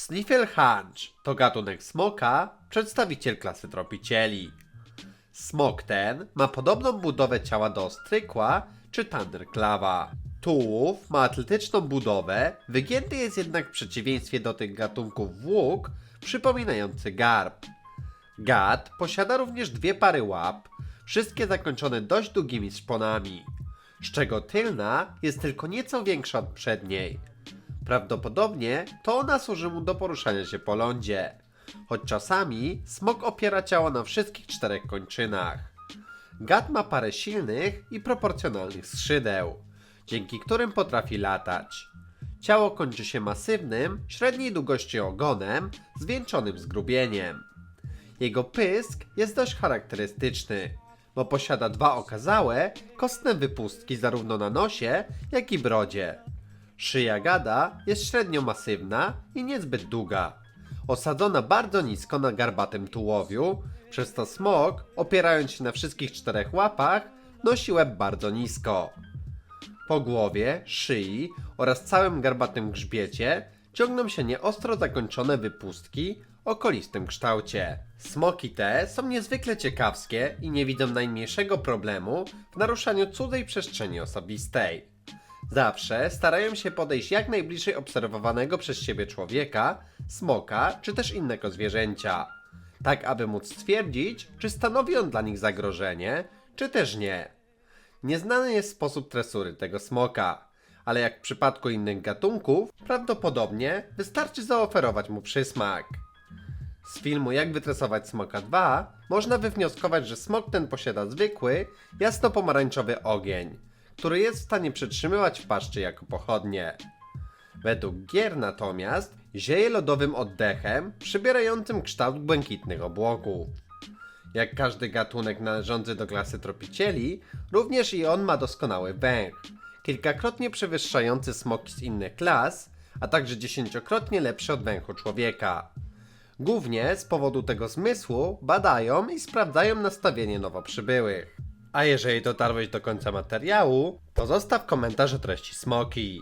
Snifflehaunch to gatunek smoka, przedstawiciel klasy tropicieli. Smok ten ma podobną budowę ciała do ostrykła czy thunderclava. Tułów ma atletyczną budowę, wygięty jest jednak w przeciwieństwie do tych gatunków włók przypominający garb. Gad posiada również dwie pary łap, wszystkie zakończone dość długimi szponami, z czego tylna jest tylko nieco większa od przedniej. Prawdopodobnie to ona służy mu do poruszania się po lądzie, choć czasami smok opiera ciało na wszystkich czterech kończynach. Gad ma parę silnych i proporcjonalnych skrzydeł, dzięki którym potrafi latać. Ciało kończy się masywnym, średniej długości ogonem, zwieńczonym zgrubieniem. Jego pysk jest dość charakterystyczny, bo posiada dwa okazałe, kostne wypustki zarówno na nosie, jak i brodzie. Szyja gada jest średnio masywna i niezbyt długa, osadzona bardzo nisko na garbatym tułowiu, przez to smok, opierając się na wszystkich czterech łapach, nosi łeb bardzo nisko. Po głowie, szyi oraz całym garbatym grzbiecie ciągną się nieostro zakończone wypustki o kolistym kształcie. Smoki te są niezwykle ciekawskie i nie widzą najmniejszego problemu w naruszaniu cudzej przestrzeni osobistej. Zawsze starają się podejść jak najbliżej obserwowanego przez siebie człowieka, smoka czy też innego zwierzęcia, tak aby móc stwierdzić, czy stanowi on dla nich zagrożenie, czy też nie. Nieznany jest sposób tresury tego smoka, ale jak w przypadku innych gatunków, prawdopodobnie wystarczy zaoferować mu przysmak. Z filmu Jak wytresować smoka 2 można wywnioskować, że smok ten posiada zwykły, jasno-pomarańczowy ogień, który jest w stanie przytrzymywać w paszczy jako pochodnie. Według gier natomiast zieje lodowym oddechem przybierającym kształt błękitnych obłoków. Jak każdy gatunek należący do klasy tropicieli, również i on ma doskonały węch, kilkakrotnie przewyższający smoki z innych klas, a także 10-krotnie lepszy od węchu człowieka. Głównie z powodu tego zmysłu badają i sprawdzają nastawienie nowo przybyłych. A jeżeli dotarłeś do końca materiału, to zostaw komentarz o treści smoki.